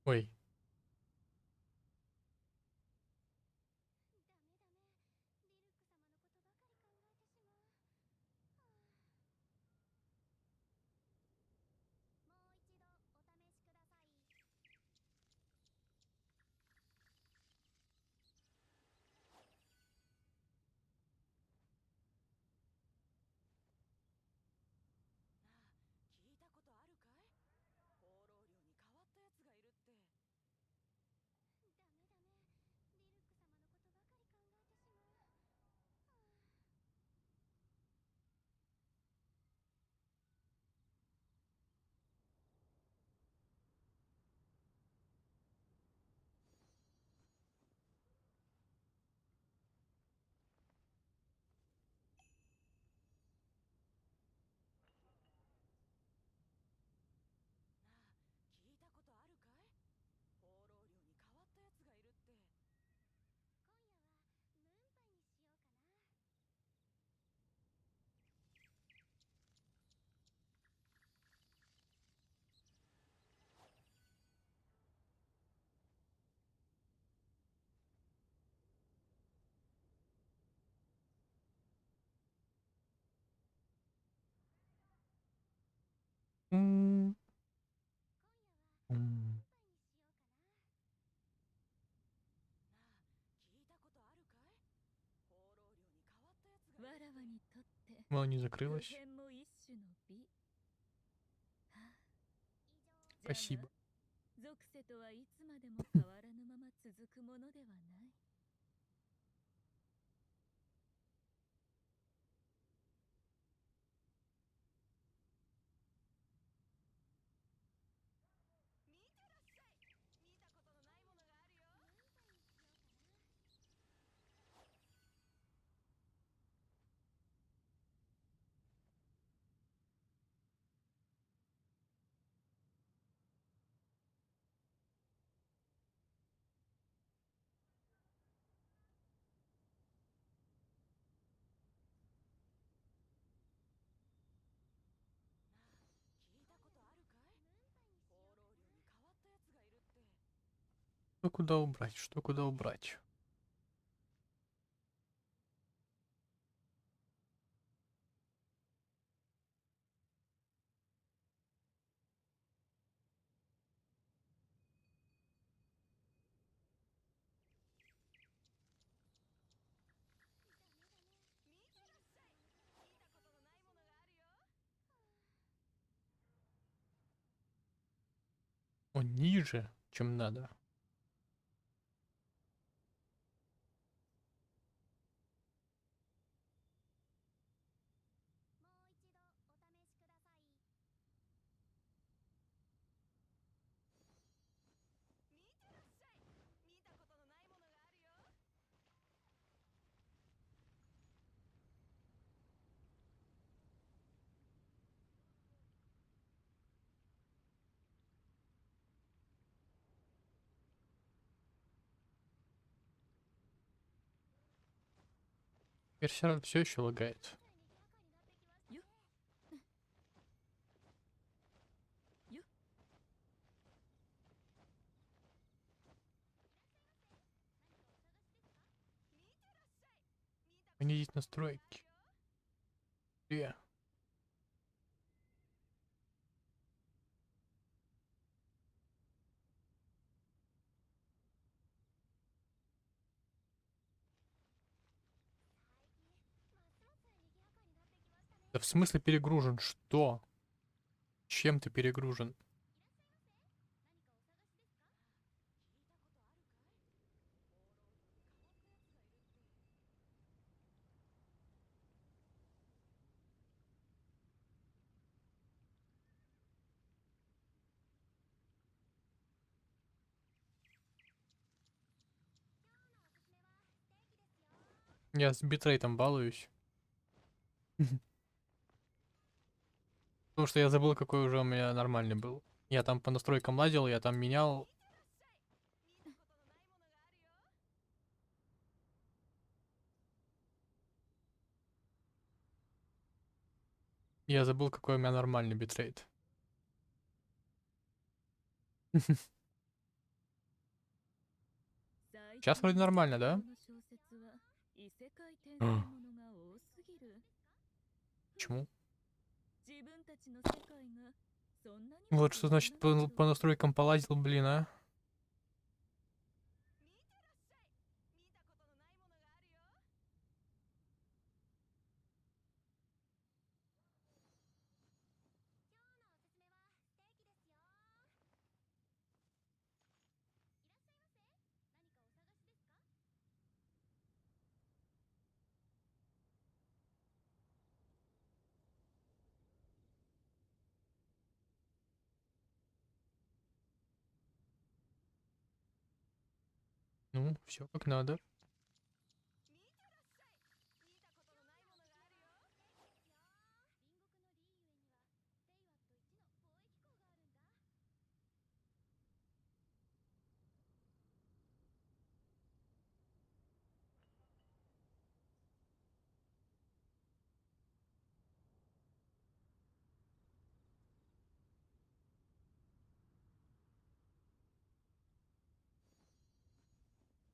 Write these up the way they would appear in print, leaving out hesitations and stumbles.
Ой. М. М. Мало не закрылась. Спасибо. 属性とはいつまでも変わらぬまま続くものではない。Что куда убрать? Что куда убрать? О, ниже, чем надо. Теперь все еще лагает. Понизить настройки. Где? Да в смысле перегружен? Что? Чем ты перегружен? Я с битрейтом балуюсь. Потому что я забыл, какой уже у меня нормальный был. Я там по настройкам лазил, я там менял. Я забыл, какой у меня нормальный битрейт. Сейчас вроде нормально, да? Почему? Вот что значит по настройкам полазил, блин, а? Ну, все как надо.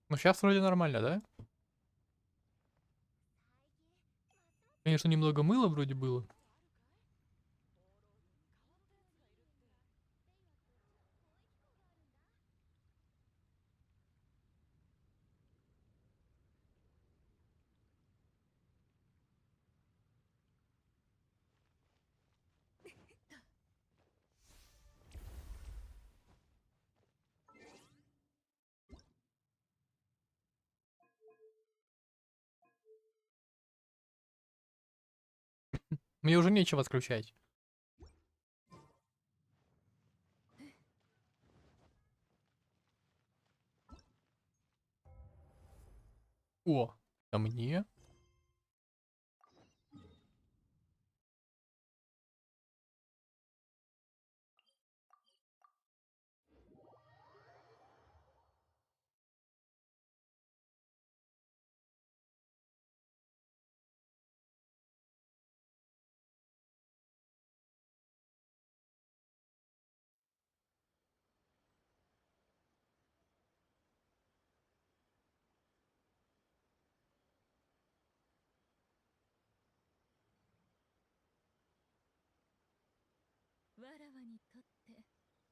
Ну, сейчас вроде нормально, да? Конечно, немного мыла вроде было. Мне уже нечего отключать. О, а мне?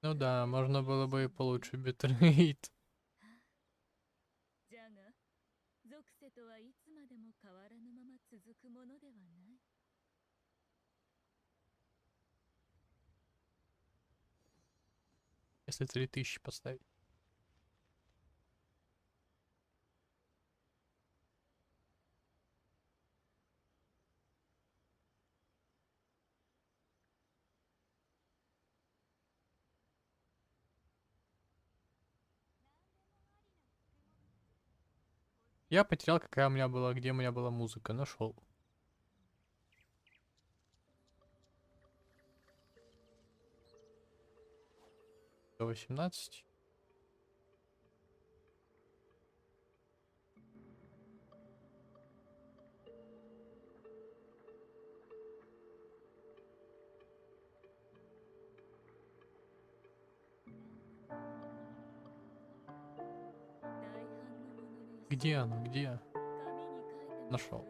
Ну да, можно было бы и получше битрейт. Если 3000 поставить. Я потерял, какая у меня была, где у меня была музыка. Нашел. 118. Где оно? Где? Нашел.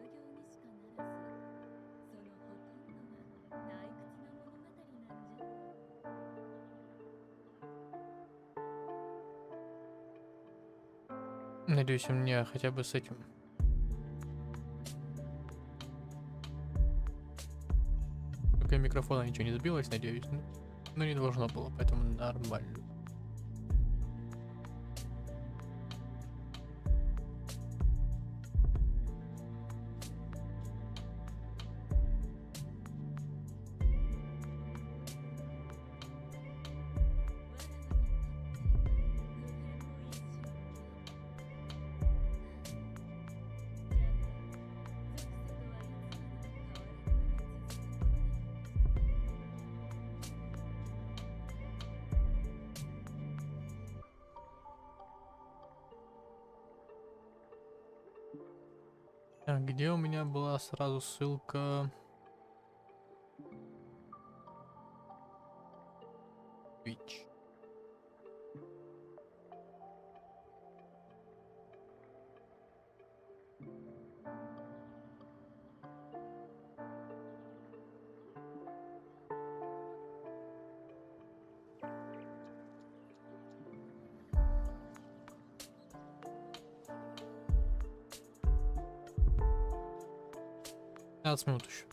Надеюсь, у меня хотя бы с этим. Только микрофона ничего не сбилось, надеюсь. Ну, не должно было, поэтому нормально. Так, где у меня была сразу ссылка? Twitch. 15 минут еще.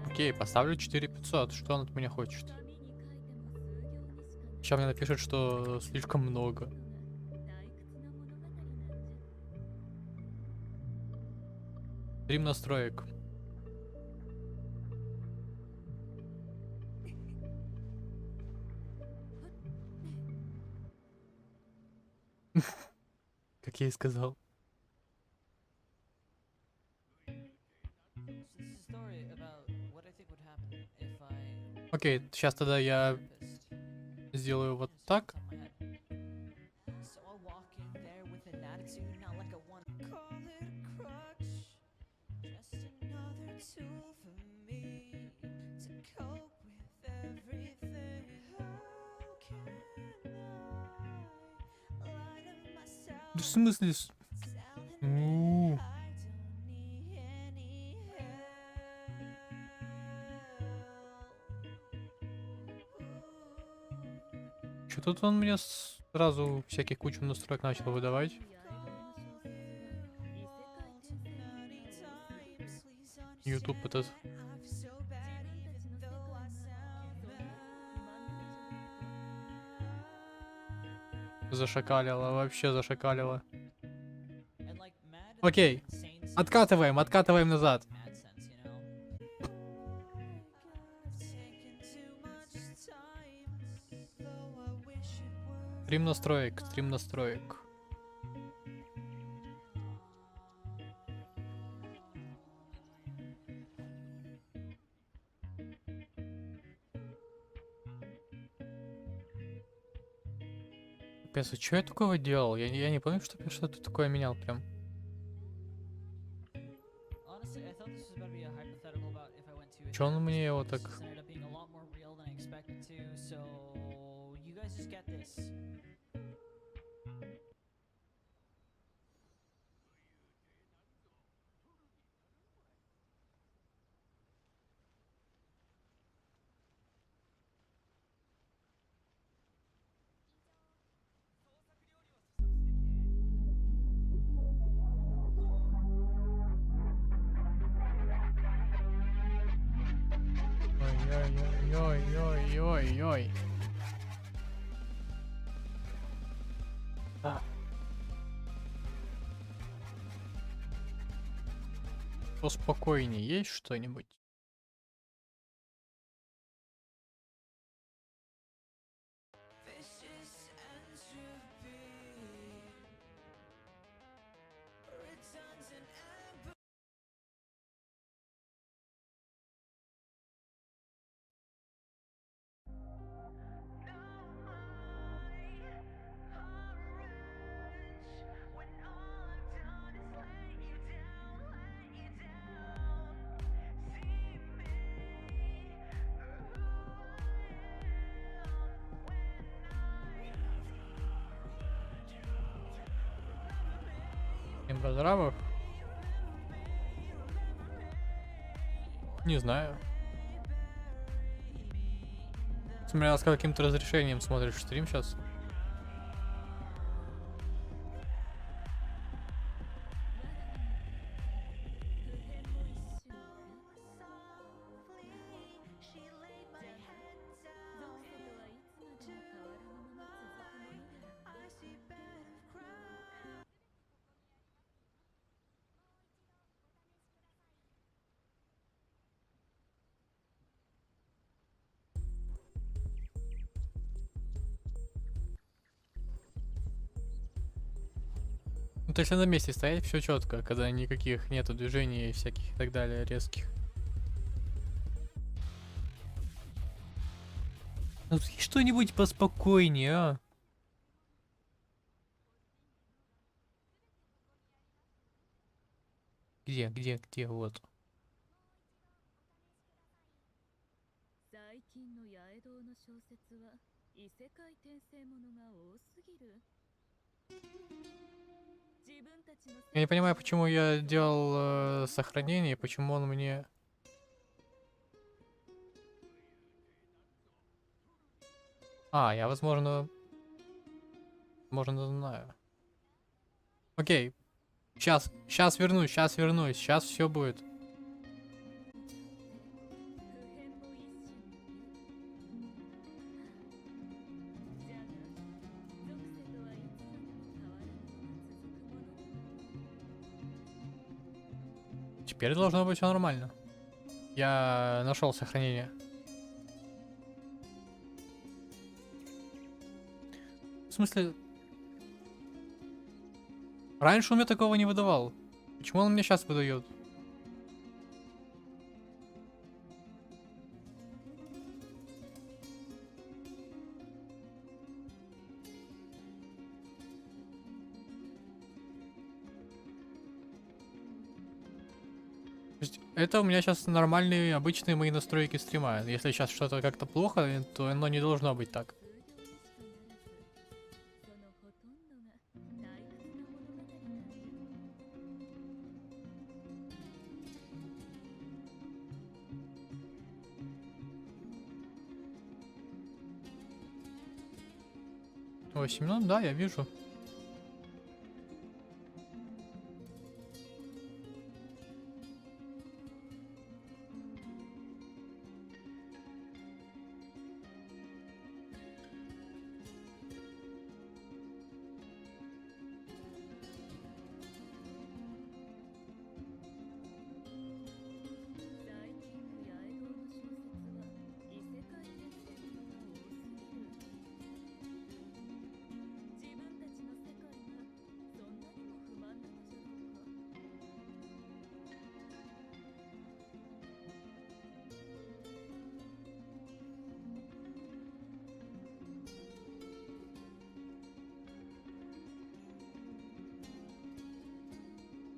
Окей, поставлю 4500. Что он от меня хочет? Сейчас мне напишет, что слишком много. Стрим настроек. Как я и сказал. Окей, сейчас тогда я сделаю вот так. В смысле? Что тут он мне сразу всяких кучу настроек начал выдавать? YouTube этот. Зашакалило, вообще зашакалило. Окей. Откатываем назад. Стрим настроек. Капец, а что я такого делал? Я не помню, что я что-то такое менял прям. Че он мне его так... Ой-ой-ой-ой-ой-ой. Поспокойнее есть что-нибудь? Разрабов? Не знаю. Смотря с каким-то разрешением смотришь стрим сейчас. Ну, то если на месте стоять, все четко, когда никаких нету движений всяких и так далее, резких. Ну, что-нибудь поспокойнее, а? Где, вот. Я не понимаю, почему я делал сохранение, и почему он мне... А, я, возможно, знаю. Окей. Сейчас вернусь, сейчас все будет. Теперь должно быть все нормально. Я нашел сохранение. В смысле? Раньше он мне такого не выдавал. Почему он мне сейчас выдает? То есть это у меня сейчас нормальные, обычные мои настройки стрима. Если сейчас что-то как-то плохо, то оно не должно быть так. Ой, 7 минут, да, я вижу.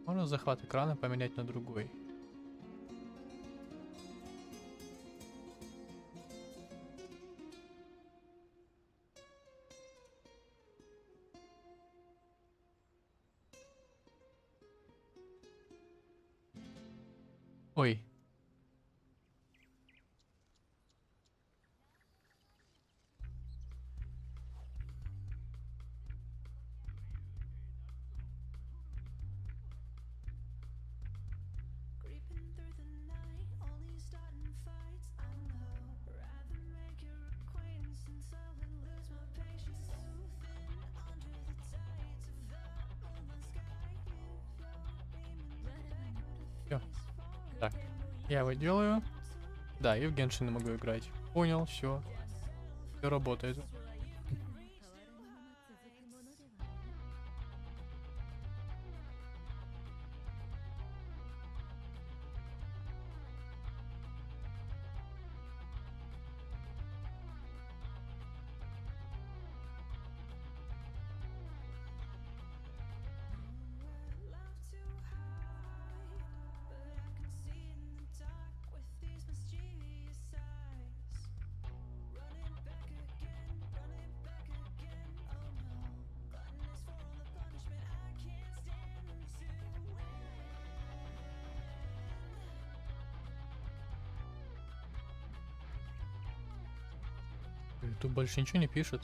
Можно захват экрана поменять на другой. Ой. Всё. Так, я его делаю. Да, и в Геншин могу играть. Понял, все. Все работает. Тут больше ничего не пишет.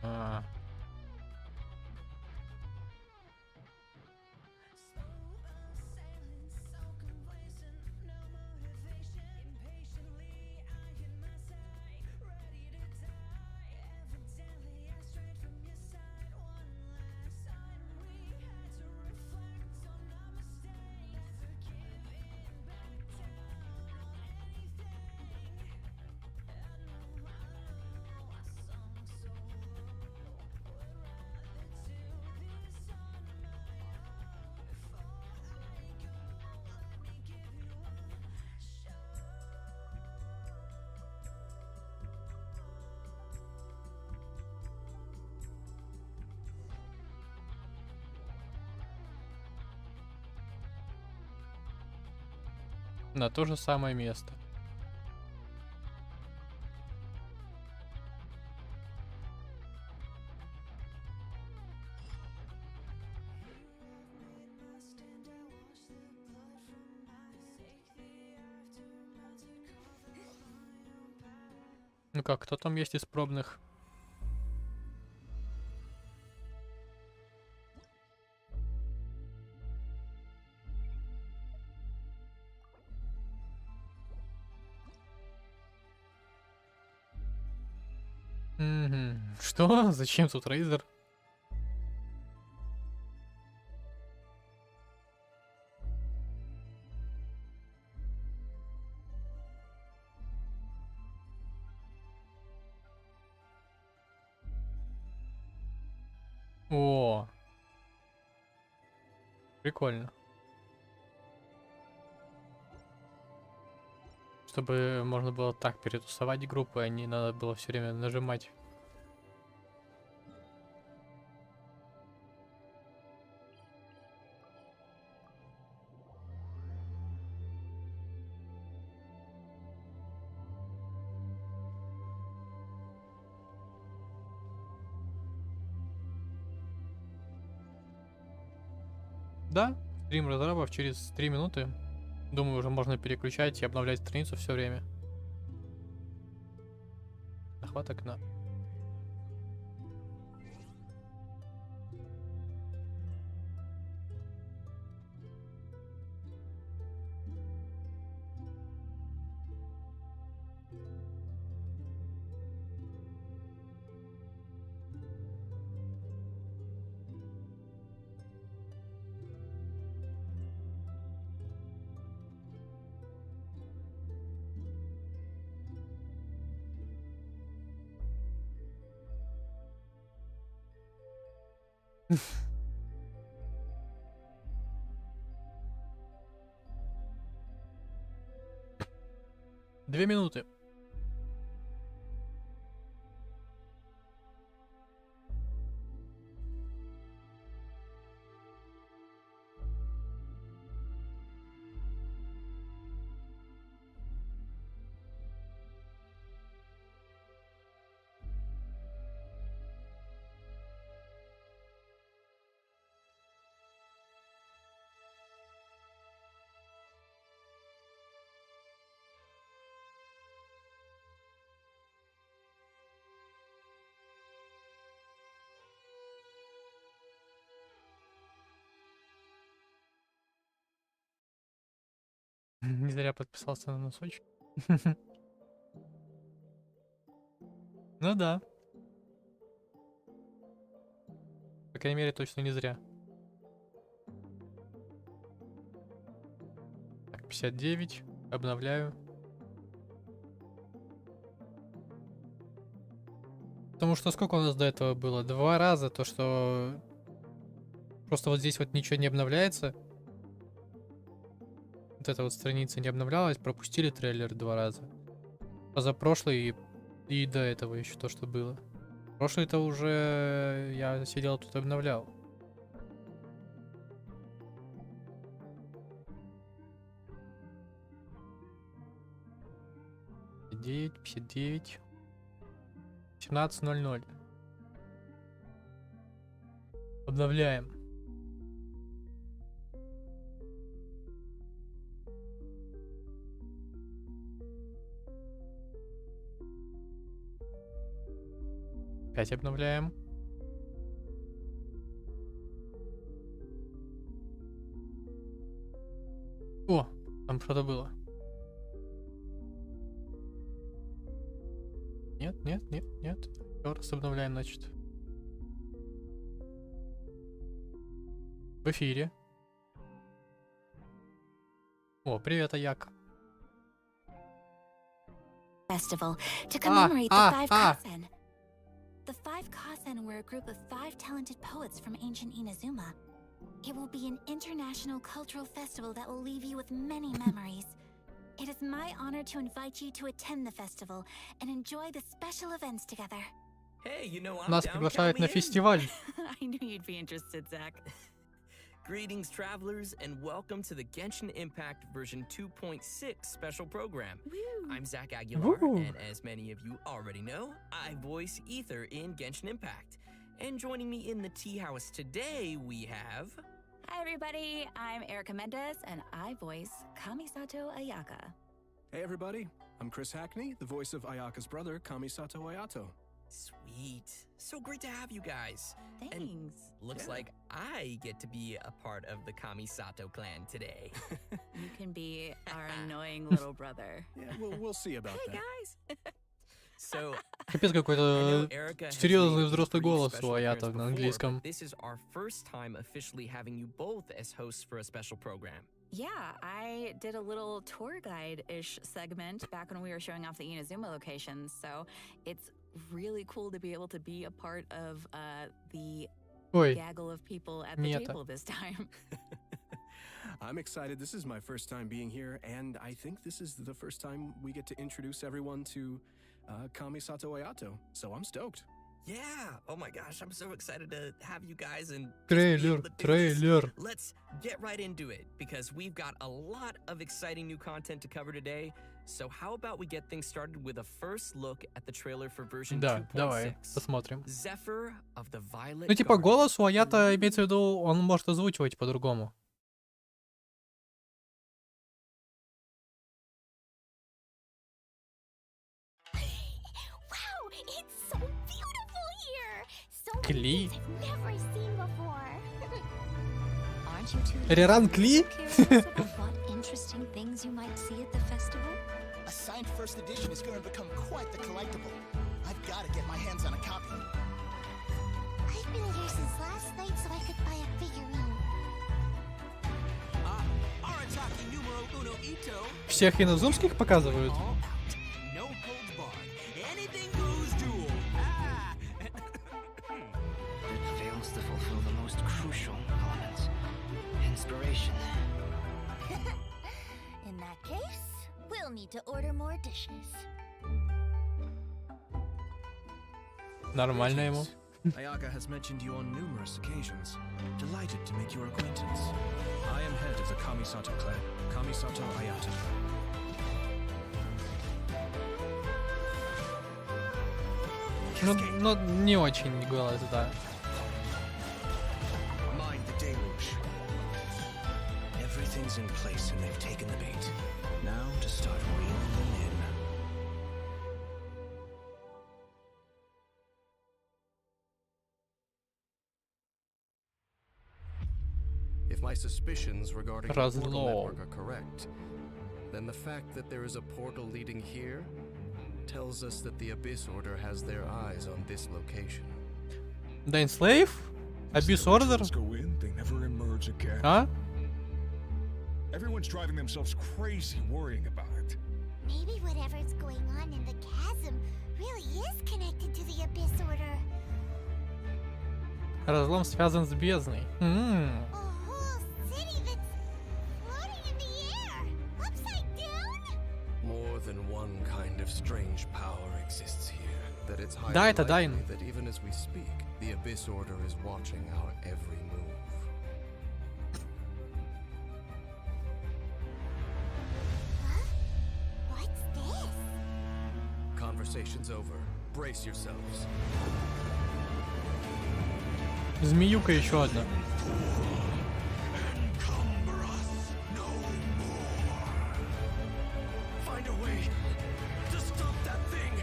А. На то же самое место. Ну как, кто там есть из пробных? Мгм. Что? Зачем тут Рейзер? О, прикольно. Чтобы можно было так перетусовать группы, а не надо было все время нажимать. Да, стрим разрабов через 3 минуты. Думаю, уже можно переключать и обновлять страницу все время. Захват окна. Две минуты. Не зря подписался на носочек. Ну да. По крайней мере, точно не зря. Так, 59. Обновляю. Потому что сколько у нас до этого было? 2 раза то, что просто вот здесь вот ничего не обновляется. Вот эта вот страница не обновлялась, пропустили трейлер 2 раза. Позапрошлый и до этого еще то, что было. Прошлый-то уже я сидел тут обновлял. Девять, 59. 17:00. Обновляем. Опять обновляем. О, там что-то было. Нет, нет, нет, нет. Еще раз обновляем, значит. В эфире. О, привет, Аяка. Festival to commemorate the five ah. Kazen. The five Kazen were a group of 5 talented poets from ancient Inazuma. It will be an international cultural festival that will leave you with many memories. It is my honor to invite you to attend the festival and enjoy the special events together. Hey, you know I'm Нас down, приглашают count на me in. фестиваль. I knew you'd be interested, Zach. Greetings, travelers, and welcome to the Genshin Impact version 2.6 special program. I'm Zach Aguilar, Woo. and as many of you already know, I voice Ether in Genshin Impact. And joining me in the tea house today, we have... Hi, everybody. I'm Erica Mendez, and I voice Kamisato Ayaka. Hey everybody, I'm Chris Hackney, the voice of Ayaka's brother, Kamisato Ayato. Sweet. So great to have you guys. Thanks. And looks like I get to be a part of the Kamisato clan today. You can be our annoying little brother. Yeah, we'll see about Hey that. guys. So Капец, I know какой-то Erica has серьезный made a взрослый brief голос special у Аято appearance на before, английском. but this is our first time officially having you both as hosts for a special program. Yeah, I did a little tour guide-ish segment back when we were showing off the Inazuma locations, so it's really cool to be able to be a part of the Ой, gaggle of people at the Meta. table this time. I'm excited. This is my first time being here, and I think this is the first time we get to introduce everyone to Kamisato Ayato, so I'm stoked. Yeah. Oh my gosh, I'm so excited to have you guys and just be трейлер, able to do this. трейлер. Let's get right into it because we've got a lot of exciting new content to cover today. So how about we get things started with a first look at the trailer for version Да, давай, 2.6. посмотрим. Zephyr of the Violet Ну, типа, Garden. голос у Аято, имеется в виду, он может озвучивать по-другому. Wow, it's so beautiful here. So many Кли? things I've never seen before. Aren't you two Реран Кли? curious about what interesting things you might see at the festival? A signed first edition is going to become quite the collectible. I've got to get my hands on a copy. I've been here since last night so I could buy a figurine. Arataki numero uno ito. Всех инозумских показывают? All out. No holds barred. Anything goes duel. Ah. It fails to fulfill the most crucial element, inspiration. In that case, we'll need to order more dishes. Нормально ему. Ayaka has mentioned you on numerous occasions. Delighted to make your acquaintance. I am head of the Kamisato clan, Kamisato Ayato. Ну, не очень голос, да. Mind the deluge. Everything's in place and they've taken the bait. Now to start reeling them in. If my suspicions regarding the portal Разлом. network are correct, then the fact that there is a portal leading here tells us that the Abyss Order has their eyes on this location. Дайн Слейв? Abyss Order? Go in, they never emerge again. А? Everyone's driving themselves crazy worrying about it. Maybe whatever's going on in the chasm really is connected to the Abyss Order. Разлом связан с бездной. A whole city that's floating in the air, upside down? More than one kind of strange power exists here. That it's highly Да, это likely Дайн. that even as we speak, the Abyss Order is watching our every move. What's this? Conversation's over. Brace yourselves. Змеюка еще одна. Find a way to stop that thing.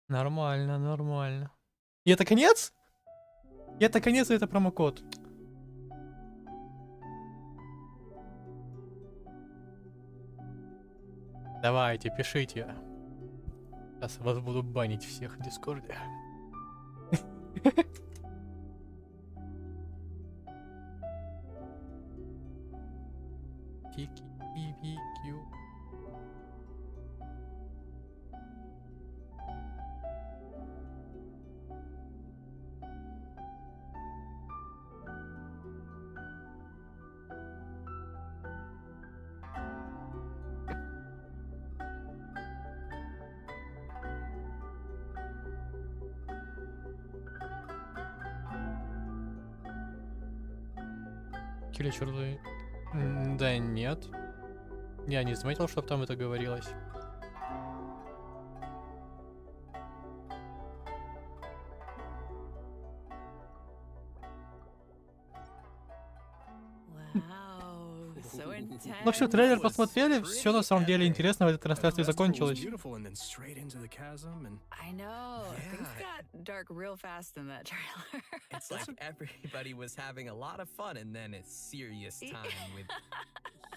Нормально, нормально. И это конец? И это конец, и это промокод. Давайте, пишите. Сейчас вас буду банить всех в Дискорде. Тики, пи, кью. Киличуры. Да нет. Я не заметил, чтоб там это говорилось. so intense. Ну все, трейлер посмотрели, все на самом деле интересно в этой трансляции закончилось. I know. Things got dark real fast in that trailer. It's like everybody was having a lot of fun, and then it's serious time with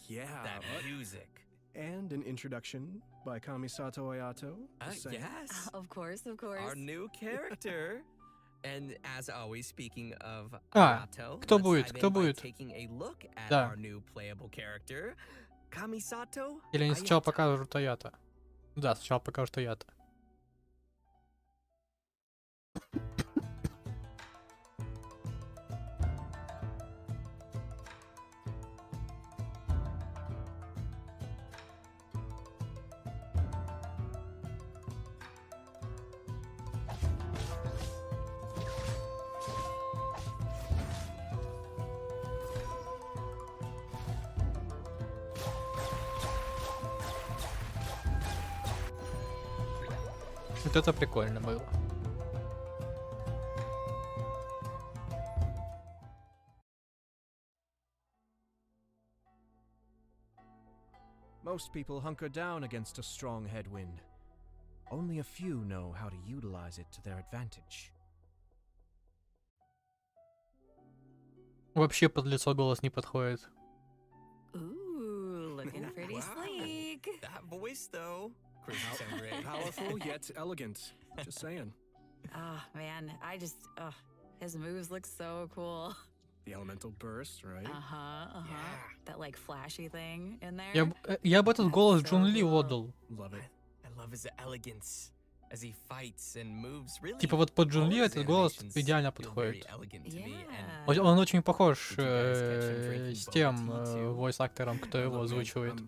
that music. And an introduction by Kamisato Ayato. Yes. Of course, of course. Our new character. And as always, speaking of А, Аято, кто let's будет, dive кто in by будет? taking a look at Да. our new playable character, Kamisato Или они сначала Ayato. покажут Аято? Да, сначала покажут Аято. Вот это прикольно было. Most people hunker down against a strong headwind. Only a few know how to utilize it to their advantage. Вообще под лицо голос не подходит. Ooh, looking pretty sleek. That voice, though. Crazy sound great. Powerful yet elegant. Just saying. Oh, man. His moves look so cool. The elemental burst, right? That like flashy thing in there. Я бы этот голос Джун Ли отдал. Love it. I love his elegance as he fights and moves. Really, Типа вот под Джун Ли all his этот голос animations идеально feel very подходит. elegant to me, and Он очень похож Did you guys catch him drinking с тем bubble tea, too? войс-актором, кто его Look, man, озвучивает.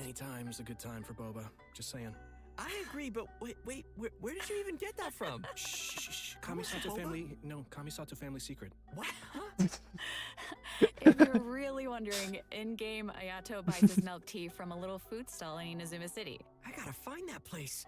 Any time's a good time for boba. Just saying. I agree, but wait, where did you even get that from? Shh. Kamisato family. No, Kamisato family secret. What? If you're really wondering, in-game Ayato buys his milk tea from a little food stall in Inazuma City. I gotta find that place.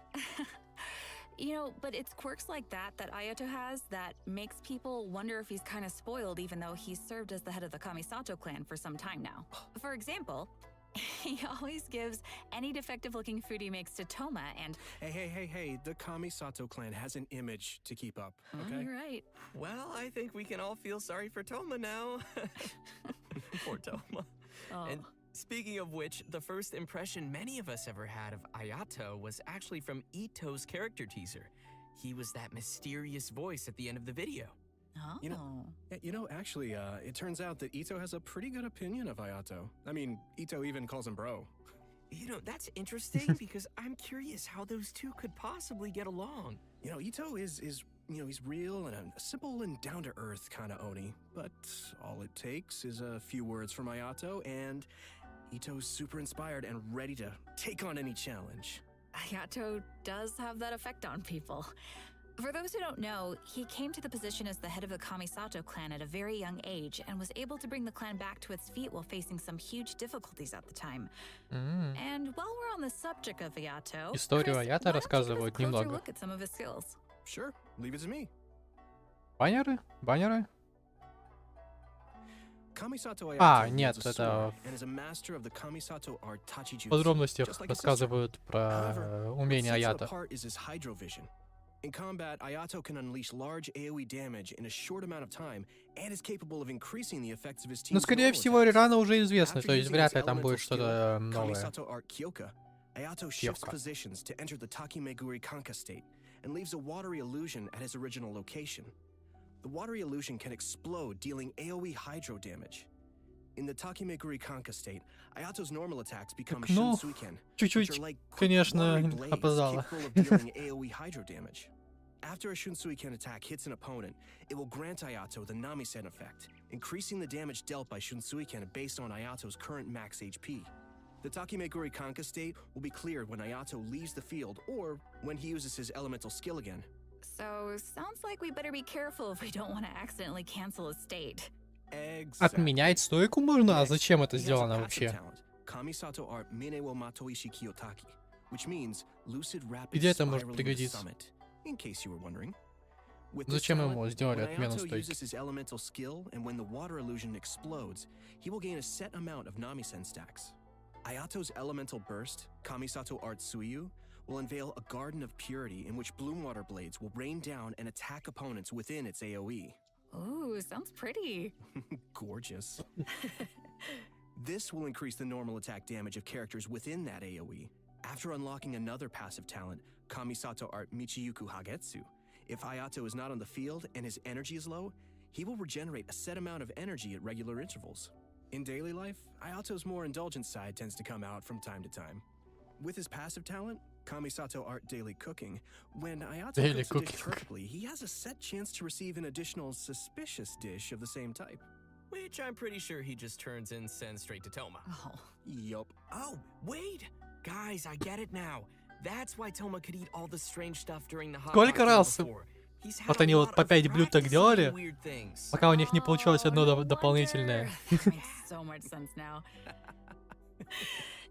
You know, but it's quirks like that Ayato has that makes people wonder if he's kind of spoiled, even though he's served as the head of the Kamisato clan for some time now. For example, he always gives any defective-looking food he makes to Toma, and Hey! The Kamisato clan has an image to keep up. Okay. you're right. Well, I think we can all feel sorry for Toma now. Poor Toma. Oh. And speaking of which, the first impression many of us ever had of Ayato was actually from Ito's character teaser. He was that mysterious voice at the end of the video. Oh. You know, actually, it turns out that Ito has a pretty good opinion of Ayato. I mean, Ito even calls him bro. You know, that's interesting because I'm curious how those two could possibly get along. You know, Ito is he's real and a simple and down-to-earth kind of Oni. But all it takes is a few words from Ayato, and Ito's super inspired and ready to take on any challenge. Ayato does have that effect on people. For those who don't know, he came to the position as the head of the Kamisato clan at a very young age and was able to bring the clan back to its feet while facing some huge difficulties at the time. And while we're on the subject of Ayato, Историю Chris, Аято why don't you give us a рассказывают closer немного. look at some of his skills? Sure, leave it to me. Баннеры? Kamisato А, Ayato нет, wields a это sword and is a master of the Kamisato art в Tachijutsu, подробностях just like his sister. рассказывают However, про what умения sets it Аято. apart is his hydro vision. In combat, Ayato can unleash large AoE damage in a short amount of time and is capable of increasing the effects of his Ну, team's скорее normal всего, attacks. рано уже известно, After то есть using вряд his ли там elemental будет skill, что-то новое. Kamisato art Kyoka, Ayato shifts Kyoka. positions to enter the Takimeguri Kanka state and leaves a watery illusion at his original location. The watery illusion can explode, dealing AoE hydro damage. In the Takimeguri Kanka state, Ayato's normal attacks become Ну, Shunsuiken, which чуть-чуть, are like quick конечно, watery blades опоздала. capable of dealing AoE hydro damage. After a Shunsuiken attack hits an opponent, it will grant Ayato the Namisen effect, increasing the damage dealt by Shunsuiken based on Ayato's current max HP. The Takimeguri Kanka state will be cleared when Ayato leaves the field or when he uses his elemental skill again. So, sounds like we better be careful if we don't want to accidentally cancel a state. Отменять стойку можно? А зачем это He has a сделано passive вообще? talent, Kamisato art Mine wo Matoishi Kiyotaki, which means lucid rapid Где это может spiraling to пригодиться? summit, in case you were wondering. With this Зачем talent, ему сделали when отмену Аято стойки? uses his elemental skill, and when the water illusion explodes, he will gain a set amount of Namisen stacks. Ayato's elemental burst, Kamisato Art Suiyu, will unveil a garden of purity in which bloom water blades will rain down and attack opponents within its AoE. Ooh, sounds pretty. Gorgeous. This will increase the normal attack damage of characters within that AoE. After unlocking another passive talent, Kamisato Art Michiyuku Hagetsu, if Ayato is not on the field and his energy is low, he will regenerate a set amount of energy at regular intervals. In daily life, Ayato's more indulgent side tends to come out from time to time. With his passive talent, Kamisato Art Daily Cooking, when Ayato Daily cooks a dish cooking. perfectly, he has a set chance to receive an additional suspicious dish of the same type. Which I'm pretty sure he just turns and sends straight to Toma. Oh. Yup. Oh, wait! Guys, I get it now. That's why Toma could eat all the strange stuff during the hot Сколько pot раз before. He's had вот a они вот lot по of 5 блюд так practice делали, eating weird things. пока у них не получилось одно no дополнительное. wonder. That makes so much sense now.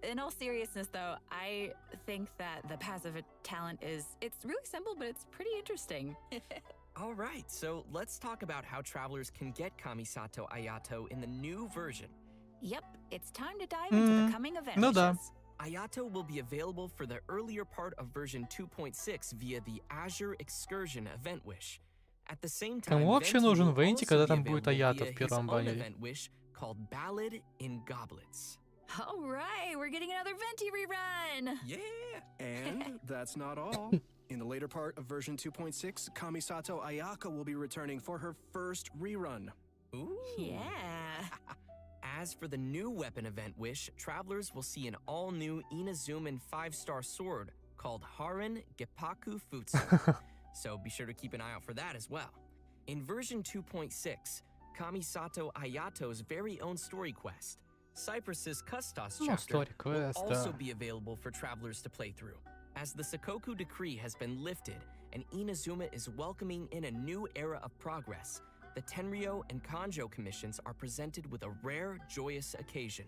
In all seriousness, though, I think that the passive talent it's really simple, but it's pretty interesting. All right, so let's talk about how travelers can get Kamisato Ayato in the new version. Yep, it's time to dive into the coming event Ну да. wishes. Ayato will be available for the earlier part of version 2.6 via the Azure Excursion event wish. At the same time, Кому вообще Venti нужен will Венти, also когда be там будет available Аято via в his первом own баннере? event wish called Ballad in Goblets. All right, we're getting another Venti rerun. Yeah! And that's not all. In the later part of version 2.6, Kamisato Ayaka will be returning for her first rerun. Ooh. Yeah. As for the new weapon event wish, travelers will see an all-new Inazuman 5-star sword called Harin Geppaku Futsu. So be sure to keep an eye out for that as well. In version 2.6, Kamisato Ayato's very own story quest, Cypress's Custos Ну, chapter, story will quest, also да. be available for travelers to play through. As the Sakoku decree has been lifted and Inazuma is welcoming in a new era of progress, the Tenryo and Kanjo commissions are presented with a rare, joyous occasion.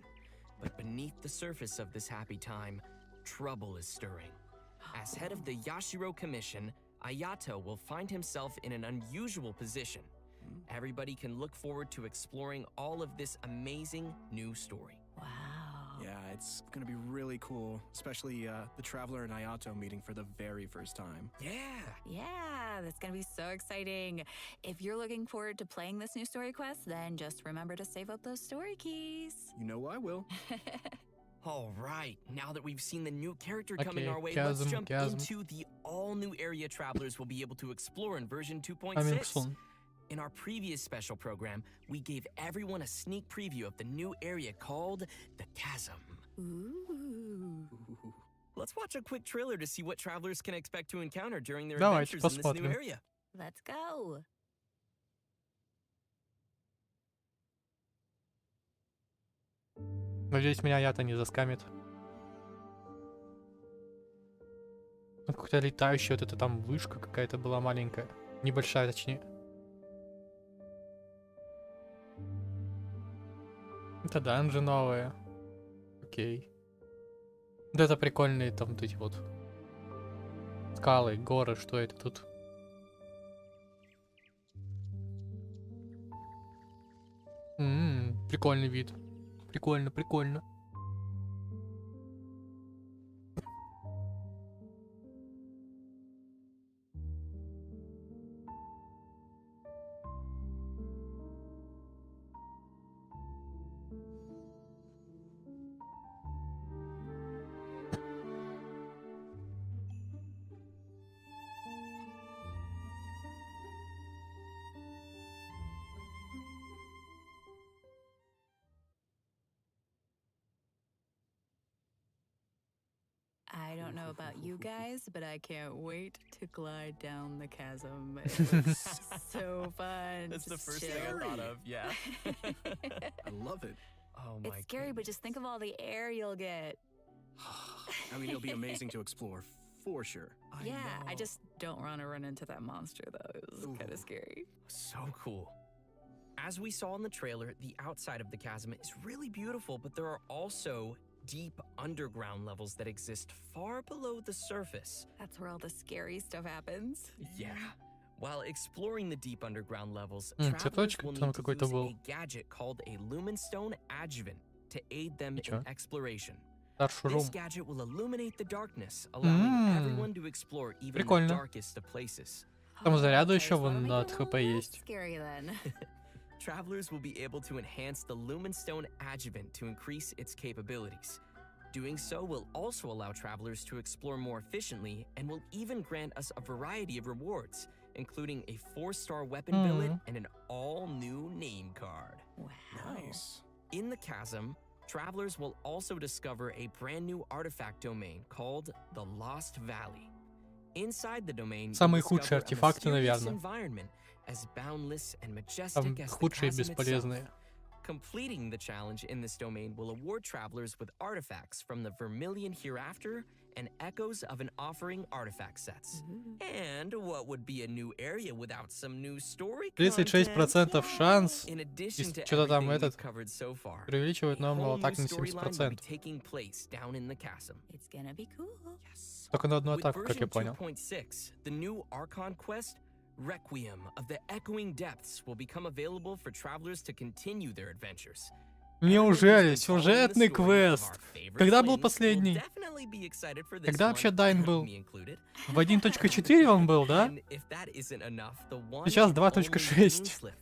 But beneath the surface of this happy time, trouble is stirring. As head of the Yashiro Commission, Ayato will find himself in an unusual position. Everybody can look forward to exploring all of this amazing new story. Wow. Yeah, it's gonna be really cool, especially the Traveler and Ayato meeting for the very first time. Yeah! Yeah, that's gonna be so exciting. If you're looking forward to playing this new story quest, then just remember to save up those story keys. You know I will. All right, now that we've seen the new character Okay, coming our way, chasm, let's jump chasm. into the all-new area travelers will be able to explore in version 2.6. Coming soon. In our previous special program, we gave everyone a sneak preview of the new area called the Chasm. Ooh. Let's watch a quick trailer to see what travelers can expect to encounter during their Давайте adventures in this new посмотрим. area. Let's go. Надеюсь, меня Аято не заскамит. Ну, какая-то летающая, вот это там вышка какая-то была маленькая. Небольшая, точнее. Это данжи новые. Окей. Вот это прикольные там вот эти вот скалы, горы, что это тут? Прикольный вид. Прикольно, прикольно. I don't know about you guys, but I can't wait to glide down the chasm. It looks so fun. That's the Just first chill. thing I thought of, yeah. I love it. Oh my It's scary, but just think of all the air you'll get. I mean, it'll be amazing to explore, for sure. Yeah, I know. just don't want to run into that monster, though. It was kind Ooh. of scary. So cool. As we saw in the trailer, the outside of the chasm is really beautiful, but there are also deep underground levels that exist far below the surface. That's where all the scary stuff happens. Yeah. While exploring the deep underground levels, travelers Цветочек will там need to какой-то use был. a gadget called a lumenstone adjuvant to aid them Ничего. in exploration. Старший This рум. gadget will illuminate the darkness, allowing everyone to explore even the Прикольно. darkest of places. Там заряду Okay, еще so that'll вон make на it a ХП little есть. Scary then. Travelers will be able to enhance the lumenstone adjuvant to increase its capabilities. Doing so will also allow travelers to explore more efficiently and will even grant us a variety of rewards, including a 4-star weapon billet and an all-new name card. Wow. Nice. In the chasm, travelers will also discover a brand new artifact domain called the Lost Valley. Inside the domain, Самые you'll худшие discover a артефакты, mysterious наверное. environment as boundless and Там majestic as the худшие и chasm itself. бесполезные. Completing the challenge in this domain will award travelers with artifacts from the Vermilion Hereafter and echoes of an offering artifact sets. And what would be a new area without some new story content? 36% шанс. In addition to Что-то там everything этот we've covered so far, преувеличивает, a но whole было new так на storyline will be 70%. taking place down in the chasm. It's gonna be cool. Только на одну With атаку, как я version понял. 2.6, the new Archon quest, Requiem of the Echoing Depths, will become available for travelers to continue their adventures. Неужели? Сюжетный квест. Когда был последний? Когда вообще Дайн был? В 1.4 он был, да? Сейчас 2.6.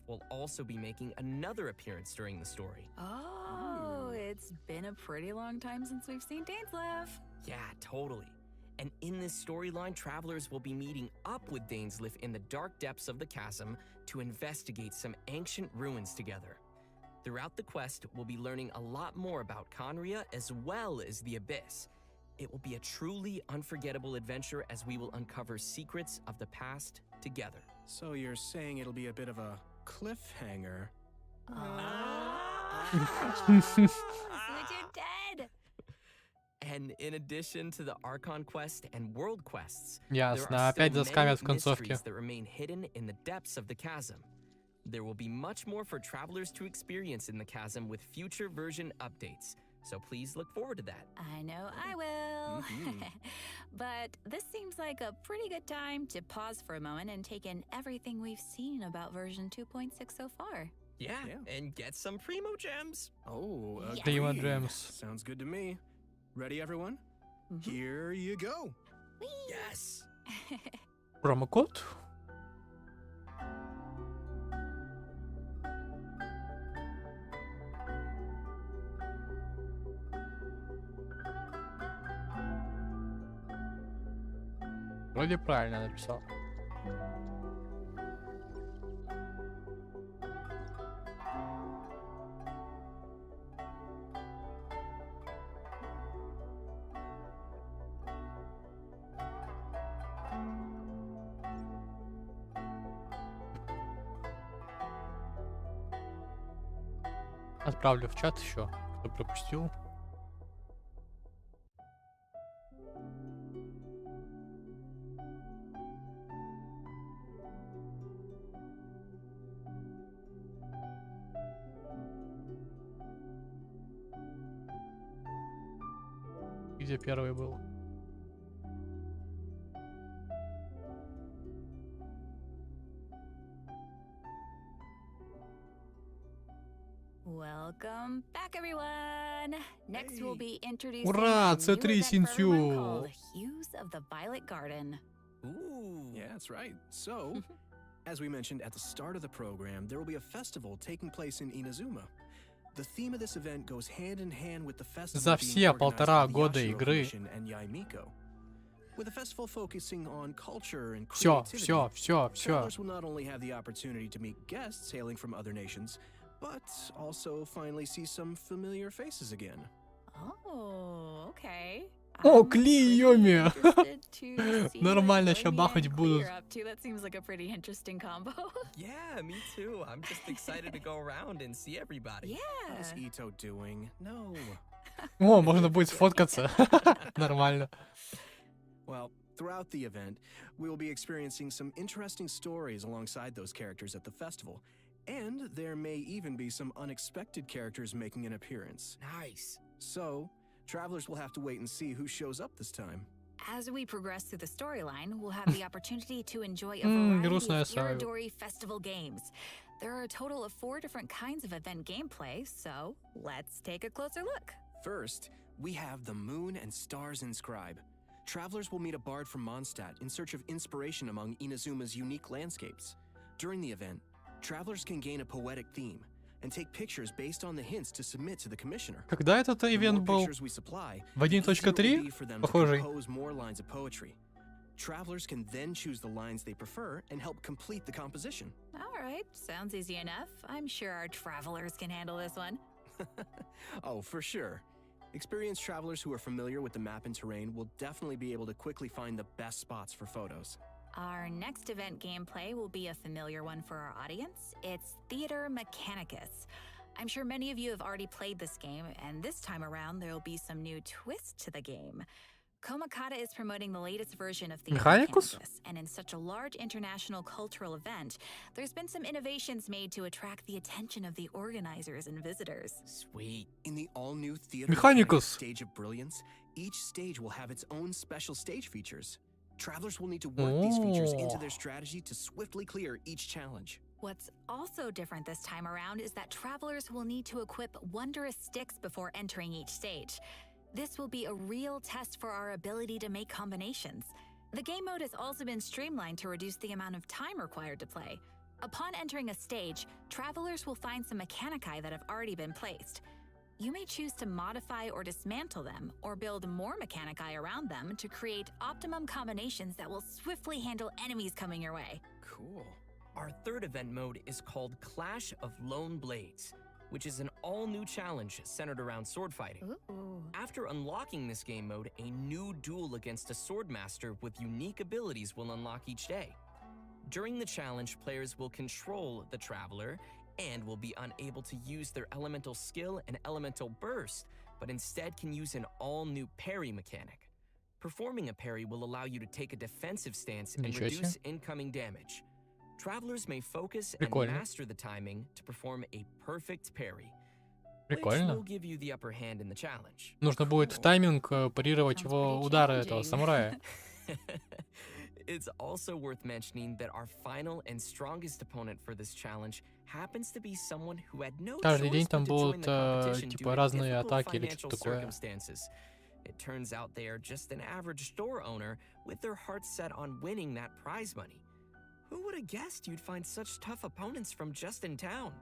Oh, it's been a pretty long time since we've seen Dainsleif. Yeah, totally. And in this storyline, travelers will be meeting up with Dainsleif in the dark depths of the chasm to investigate some ancient ruins together. Throughout the quest, we'll be learning a lot more about Conria as well as the Abyss. It will be a truly unforgettable adventure as we will uncover secrets of the past together. So you're saying it'll be a bit of a cliffhanger? You're dead. And in addition to the Archon quest and world quests, Ясно, there are опять still заскамят в many концовке. mysteries that remain hidden in the depths of the chasm. There will be much more for travelers to experience in the chasm with future version updates, so please look forward to that. I know I will. But this seems like a pretty good time to pause for a moment and take in everything we've seen about version 2.6 so far. Yeah, and get some Primo gems. Oh, Yes. Primo agreed. gems. Sounds good to me. Ready, everyone? Here you go. Yes. Промокод? Вроде правильно написал. Отправлю в чат еще, кто пропустил. Где первый был? Welcome back, everyone. Next, we'll be introducing Ура, a new C3 event for everyone Синтю. called Hues of the Violet Garden. Ooh. Yeah, that's right. So, as we mentioned at the start of the program, there will be a festival taking place in Inazuma. The theme of this event goes hand in hand with the festival За being все organized 1,5 by the года Yashiro игры. Commission and Yaimiko. With the festival focusing on culture and Всё, creativity, всё. travelers will not only have the opportunity to meet guests hailing from other nations, but also finally see some familiar faces again. Oh, okay. О, I'm Кли, pretty Йоми. interested to see what Нормально, ща Yomi бахать and Klee будут. are up to. That seems like a pretty interesting combo. Yeah, me too. I'm just excited to go around and see everybody. How's Yeah. Ito doing? No. О, можно будет сфоткаться. Нормально. Well, throughout the event, we will be experiencing some interesting stories alongside those characters at the festival. And there may even be some unexpected characters making an appearance. Nice. So, travelers will have to wait and see who shows up this time. As we progress through the storyline, we'll have the opportunity to enjoy a variety грустная of сага. Iridori festival games. There are a total of 4 different kinds of event gameplay, so let's take a closer look. First, we have the Moon and Stars Inscribe. Travelers will meet a bard from Mondstadt in search of inspiration among Inazuma's unique landscapes. During the event, travelers can gain a poetic theme and take pictures based on the hints to submit to the commissioner. Когда этот ивент был? В 1.3? Похожий. More lines of poetry. Travelers can then choose the lines they prefer and help complete the composition. All right, sounds easy enough. I'm sure our travelers can handle this one. Oh, for sure. Experienced travelers who are familiar with the map and terrain will definitely be able to quickly find the best spots for photos. Our next event gameplay will be a familiar one for our audience. It's Theater Mechanicus. I'm sure many of you have already played this game, and this time around there will be some new twist to the game. Komakata is promoting the latest version of Theater Mechanicus, and in such a large international cultural event, there's been some innovations made to attract the attention of the organizers and visitors. Sweet. In the all-new Theater Mechanicus Stage of Brilliance, each stage will have its own special stage features. Travelers will need to work these features into their strategy to swiftly clear each challenge. What's also different this time around is that travelers will need to equip wondrous sticks before entering each stage. This will be a real test for our ability to make combinations. The game mode has also been streamlined to reduce the amount of time required to play. Upon entering a stage, travelers will find some mechanici that have already been placed. You may choose to modify or dismantle them, or build more mechanici around them to create optimum combinations that will swiftly handle enemies coming your way. Cool. Our third event mode is called Clash of Lone Blades, which is an all-new challenge centered around sword fighting. Ooh. After unlocking this game mode, a new duel against a swordmaster with unique abilities will unlock each day. During the challenge, players will control the traveler and will be unable to use their elemental skill and elemental burst, but instead can use an all-new parry mechanic. Performing a parry will allow you to take a defensive stance and reduce incoming damage. Travelers may focus and master the timing to perform a perfect parry, which will give you the upper hand in the challenge. Нужно будет в тайминг парировать его удары этого самурая. It's also worth mentioning that our final and strongest opponent for this challenge happens to be someone who had no Каждый день choice там but to join будут the competition типа due to разные difficult атаки или financial что-то такое. circumstances. It turns out they are just an average store owner with their hearts set on winning that prize money. Who would have guessed you'd find such tough opponents from just in town?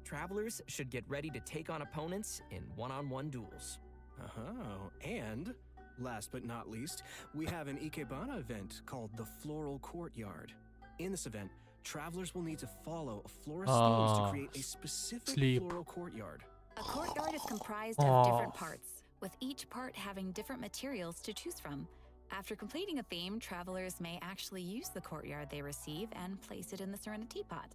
Travelers should get ready to take on opponents in one-on-one duels. Oh, and last but not least, we have an Ikebana event called the Floral Courtyard. In this event, travelers will need to follow a florist's stones to create a specific floral courtyard. A courtyard is comprised of different parts, with each part having different materials to choose from. After completing a theme, travelers may actually use the courtyard they receive and place it in the Serenity Pot.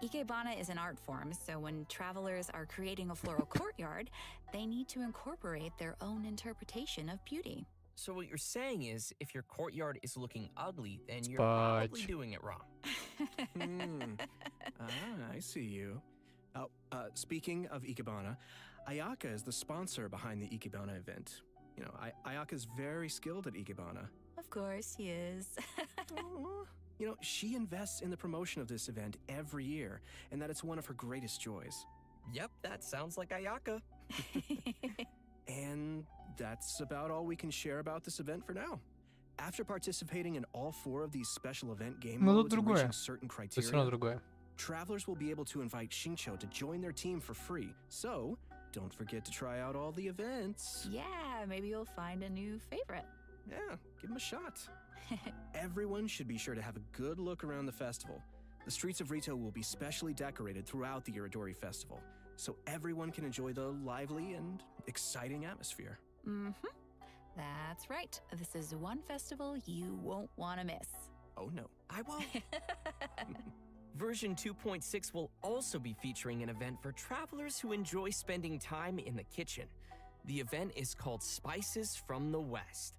Ikebana is an art form, so when travelers are creating a floral courtyard, they need to incorporate their own interpretation of beauty. So what you're saying is, if your courtyard is looking ugly, then you're probably doing it wrong. I see you. Speaking of Ikebana, Ayaka is the sponsor behind the Ikebana event. You know, Ayaka's very skilled at Ikebana. Of course he is. You know, she invests in the promotion of this event every year, and that it's one of her greatest joys. Yep, that sounds like Ayaka. And that's about all we can share about this event for now. After participating in all 4 of these special event game modes and reaching certain criteria, travelers will be able to invite Shincho to join their team for free. So, don't forget to try out all the events. Yeah, maybe you'll find a new favorite. Yeah, give them a shot. Everyone should be sure to have a good look around the festival. The streets of Rito will be specially decorated throughout the Iridori Festival, so everyone can enjoy the lively and exciting atmosphere. That's right. This is one festival you won't want to miss. Oh no, I won't. Version 2.6 will also be featuring an event for travelers who enjoy spending time in the kitchen. The event is called Spices from the West.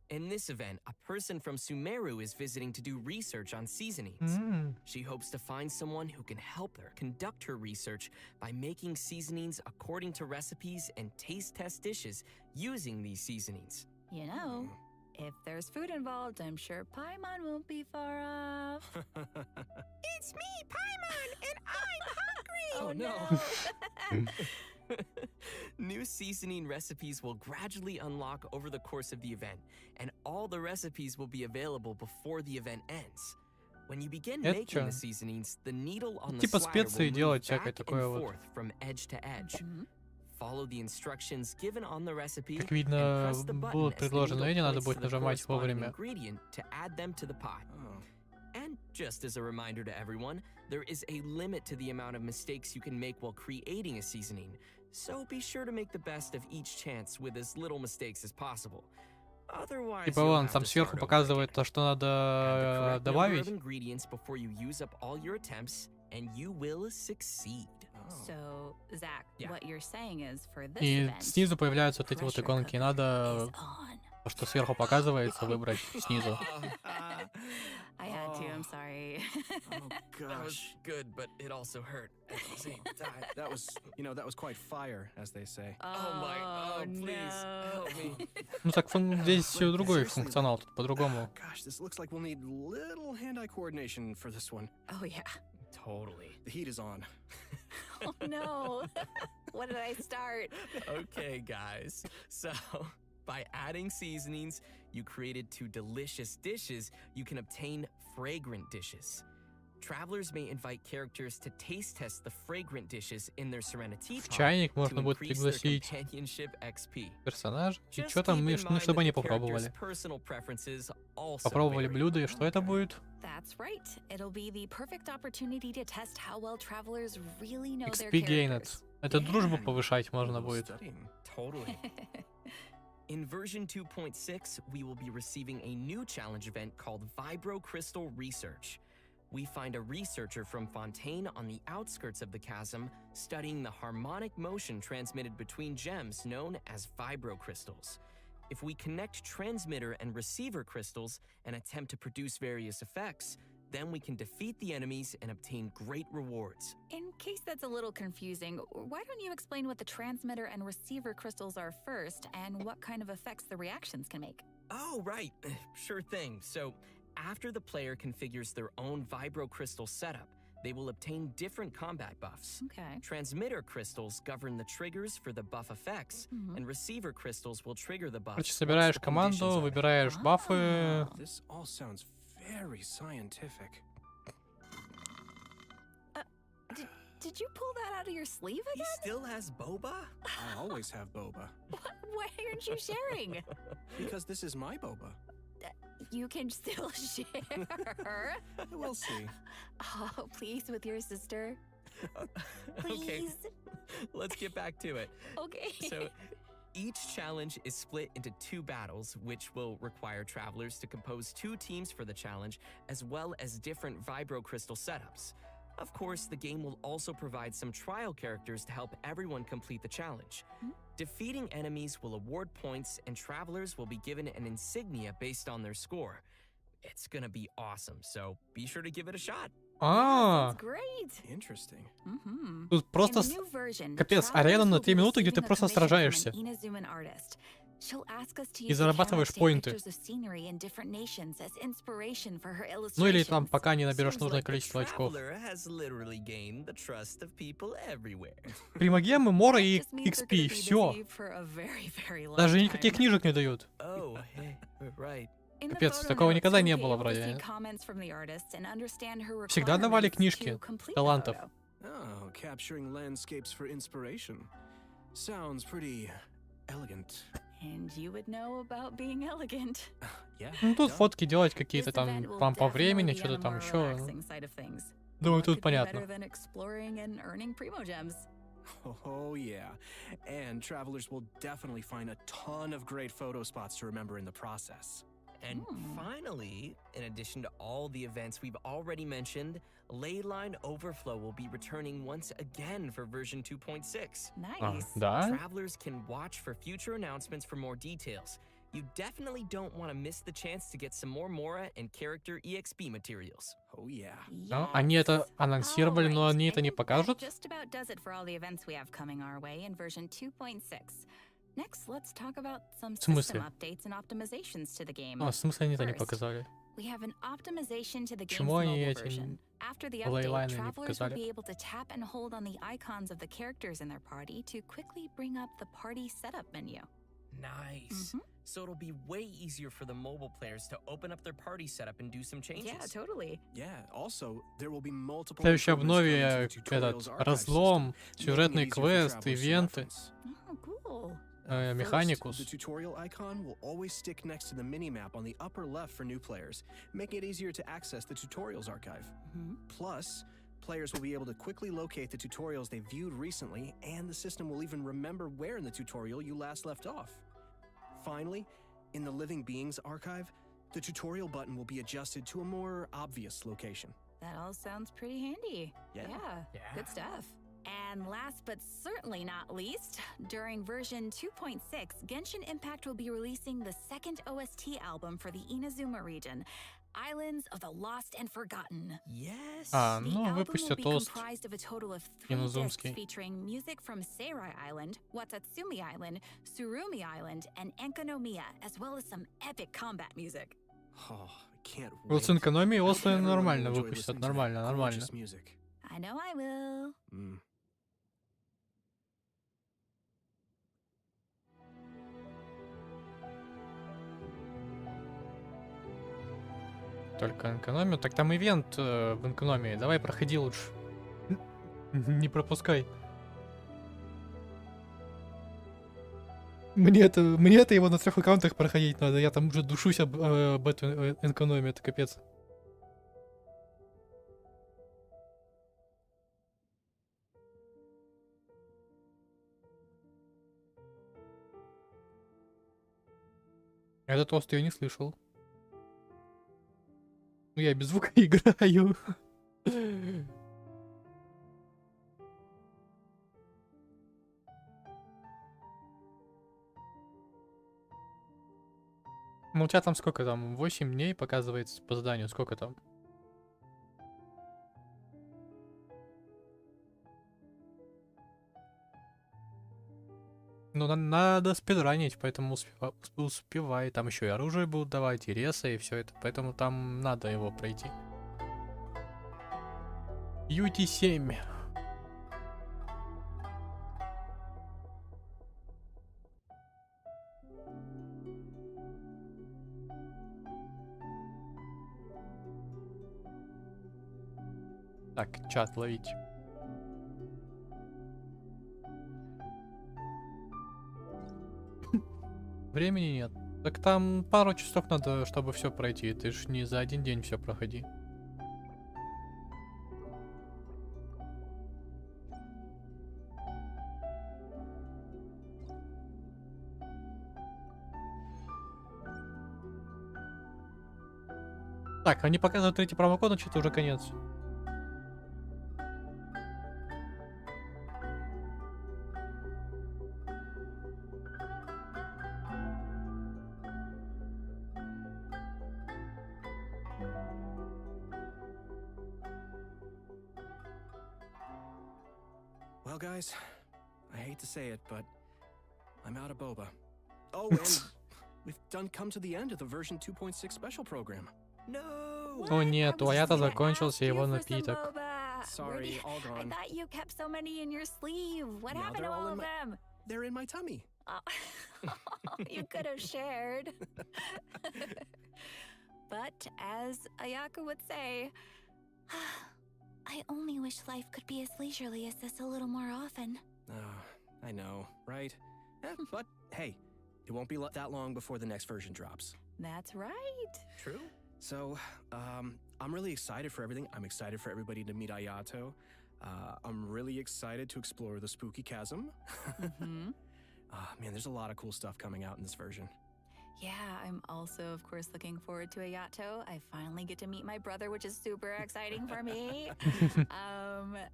In this event, a person from Sumeru is visiting to do research on seasonings. She hopes to find someone who can help her conduct her research by making seasonings according to recipes and taste test dishes using these seasonings. You know, If there's food involved, I'm sure Paimon won't be far off. It's me, Paimon, and I'm hungry! Oh no! New seasoning recipes will gradually unlock over the course of the event, and all the recipes will be available before the event ends. When you begin making the seasonings, the needle on the slider will move back and forth from edge to edge. Follow the instructions given on the recipe Как and видно, press the button будут as the предложены needle эти, надо points будет to the нажимать corresponding вовремя. ingredient to add them to the pot. And just as a reminder to everyone, there is a limit to the amount of mistakes you can make while creating a seasoning, so be sure to make the best of each chance with as little mistakes as possible. Otherwise, Типа you'll вон have там to сверху start over показывает again. то, что Add the надо correct number добавить. of ingredients before you use up all your attempts, and you will succeed. So, Zach, what you're saying is for this И event, снизу появляются вот эти вот иконки. И надо то, что сверху показывается, выбрать снизу. I had to, I'm sorry. Oh That was gosh. good, but it also hurt at the same time. That was, that was quite fire, as they say. Oh, please, help me. Ну так здесь другой функционал, тут по-другому. Gosh, this looks like we'll need little hand-eye coordination for this one. Oh yeah. Totally. The heat is on. Oh no. What did I start? Okay, guys. So, by adding seasonings, you created 2 delicious dishes. You can obtain fragrant dishes. Travelers may invite characters to taste test the fragrant dishes in their Serenity В pod чайник to можно будет increase their пригласить companionship XP. персонажа. И Just что там, keep in ну, mind чтобы that они the character's попробовали. personal preferences also Попробовали vary. блюдо, и что это будет? That's right. It'll be the perfect opportunity to test how well travelers really know their XP gained. characters. Это дружбу Yeah, повышать можно будет. Studying. Totally. In version 2.6, we will be receiving a new challenge event called Vibro Crystal Research. We find a researcher from Fontaine on the outskirts of the chasm studying the harmonic motion transmitted between gems known as vibro crystals. If we connect transmitter and receiver crystals and attempt to produce various effects, then we can defeat the enemies and obtain great rewards. In case that's a little confusing, why don't you explain what the transmitter and receiver crystals are first and what kind of effects the reactions can make? Oh, right. Sure thing. So, after the player configures their own vibro crystal setup, they will obtain different combat buffs. Okay. Transmitter crystals govern the triggers for the buff effects, and receiver crystals will trigger the buffs. Короче, собираешь команду, выбираешь бафы. This all sounds very scientific. Did you pull that out of your sleeve He again? still has boba? I always have boba. Why aren't you sharing? Because this is my boba. You can still share. We'll see. Oh, please, with your sister. Okay, Please. let's get back to it. Okay. So, each challenge is split into 2 battles, which will require travelers to compose 2 teams for the challenge, as well as different vibro crystal setups. Of course, the game will also provide some trial characters to help everyone complete the challenge. Defeating enemies will award points, and travelers will be given an insignia based on their score. It's gonna be awesome, so be sure to give it a shot. А, That's great. Interesting. тут просто In the new version, капец, travelers арена на will 3 be минуты, где ты receiving a просто commission from сражаешься. an Inazuman artist. She'll ask us to И use the camera зарабатываешь to take поинты. pictures of scenery in different nations as inspiration for her Ну или там, illustrations. пока не наберешь Seems нужное like the количество очков. traveler has literally gained the trust of people everywhere. Примагемы, Мора That и just means they're XP, gonna и be все. busy for a very, very long Даже time. никаких книжек не дают. Oh, hey, right. In the Капец, photo такого notes, никогда you'll не be было able to вроде. see comments from the artist and understand her Всегда давали requirements книжки to complete the талантов. photo. Oh, capturing landscapes for inspiration. Sounds pretty elegant. And you would know about being elegant. Yeah. Ну тут duh. фотки делать This какие-то там event will по definitely времени, be что-то on the там more еще. relaxing side of things. Думаю, What тут could be понятно. better than exploring and earning primo gems? Oh, yeah. And travelers will definitely find a ton of great photo spots to remember in the process. And finally, in addition to all the events we've already mentioned, Leyline Overflow will be returning once again for version 2.6. Nice. Да? Travelers can watch for future announcements for more details. You definitely don't want to miss the chance to get some more Mora and character EXP materials. Oh, yeah. Ну, они это анонсировали, но они это не покажут. Just about does it for all the events we have coming our way in version 2.6. Next, let's talk about some В смысле? system updates and optimizations to the game. А, в смысле они это не First, показали? we have an optimization to the game's Почему они mobile эти version. After the update, лейлайны не travelers will показали? be able to tap and hold on the icons of the characters in their party to quickly bring up the party setup menu. Nice. So it'll be way easier for the mobile players to open up their party setup and do some changes. Yeah, totally. Yeah, also, there will be multiple Следующее improvements coming обнове to the tutorials этот archive разлом, system, making it сюжетный easier for квест, travelers to ивенты, reference. Oh, cool. First, механикус. the tutorial icon will always stick next to the minimap on the upper left for new players, making it easier to access the tutorials archive. Plus, players will be able to quickly locate the tutorials they viewed recently, and the system will even remember where in the tutorial you last left off. Finally, in the Living Beings archive, the tutorial button will be adjusted to a more obvious location. That all sounds pretty handy. Yeah. Good stuff. And last but certainly not least, during version 2.6, Genshin Impact will be releasing the second OST album for the Inazuma region, Islands of the Lost and Forgotten. Yes. А, The ну album will выпустят be тост comprised of a total of 3 discs инозумский. featuring music from Seirai Island, Watatsumi Island, Surumi Island, and Enkanomiya, as well as some epic combat music. Oh, I can't Вот с wait. экономией I hope Осло everyone will нормально enjoy выпустят, listening to that нормально, нормально. gorgeous music. I know I will. Только экономию. Так там ивент в экономии. Давай проходи лучше. Не пропускай. Мне-то его на 3 аккаунтах проходить надо. Я там уже душусь об эту экономию. Это капец. Этот тост я не слышал. Ну, я без звука играю. Ну, у тебя там сколько там? 8 дней показывается по заданию. Сколько там? Ну, надо спидранить, поэтому успевай. Там еще и оружие будут давать, и реса, и все это. Поэтому там надо его пройти. UT7. Так, чат ловить. Времени нет. Так там пару часов надо, чтобы все пройти. Ты ж не за один день все проходи. Так, они показывают третий промокод, значит, это уже конец. Well, guys, I hate to say it, but I'm out of boba. Oh, and we've come to the end of the version 2.6 special program. No. О нет, у Аято закончился его You for some напиток. boba. Sorry, all I gone. thought you kept so many in your sleeve. What Now happened they're to all all in of them? They're in my tummy. Oh. You could have shared. But as Ayaka would say, I only wish life could be as leisurely as this a little more often. Oh, I know, right? But hey, it won't be that long before the next version drops. that's right. True. So, I'm really excited for everything. I'm excited for everybody to meet Ayato. I'm really excited to explore the spooky chasm. Man, there's a lot of cool stuff coming out in this version. Yeah, I'm also, of course, looking forward to Ayato. I finally get to meet my brother, which is super exciting for me.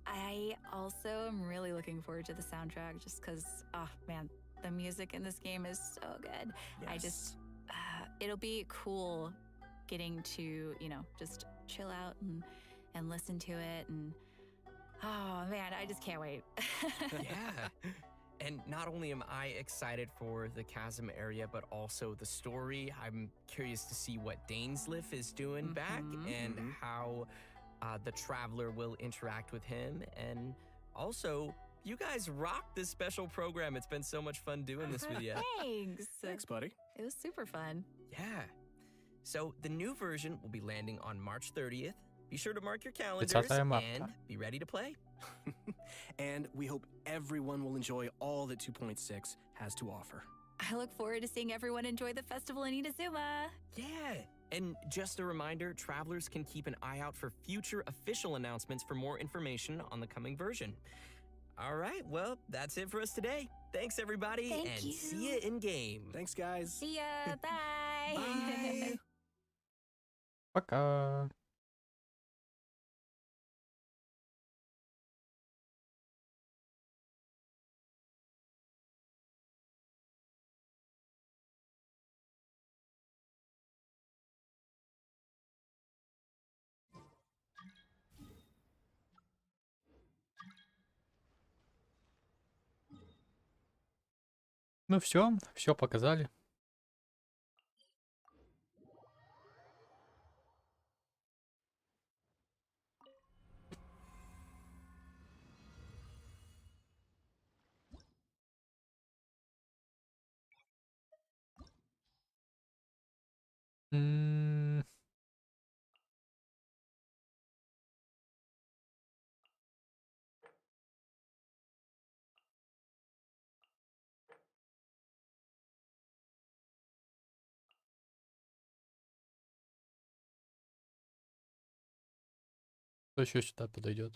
I also am really looking forward to the soundtrack just because, oh man, the music in this game is so good. Yes. I just, it'll be cool getting to, you know, just chill out and listen to it. And oh man, I just can't wait. Yeah. And not only am I excited for the Chasm area, but also the story. I'm curious to see what Dainsliff is doing back and how the Traveler will interact with him. And also, you guys rocked this special program. It's been so much fun doing this with you. Thanks. Thanks, buddy. It was super fun. Yeah. So the new version will be landing on March 30th. Be sure to mark your calendars 30 marca. and be ready to play. And we hope everyone will enjoy all that 2.6 has to offer. I look forward to seeing everyone enjoy the festival in Inazuma. Yeah. And just a reminder, travelers can keep an eye out for future official announcements for more information on the coming version. All right, well, that's it for us today. Thanks, everybody, Thank and you. see you in game. Thanks, guys. See ya. Bye. Bye. Пока. Ну все показали. М, Кто еще сюда подойдет?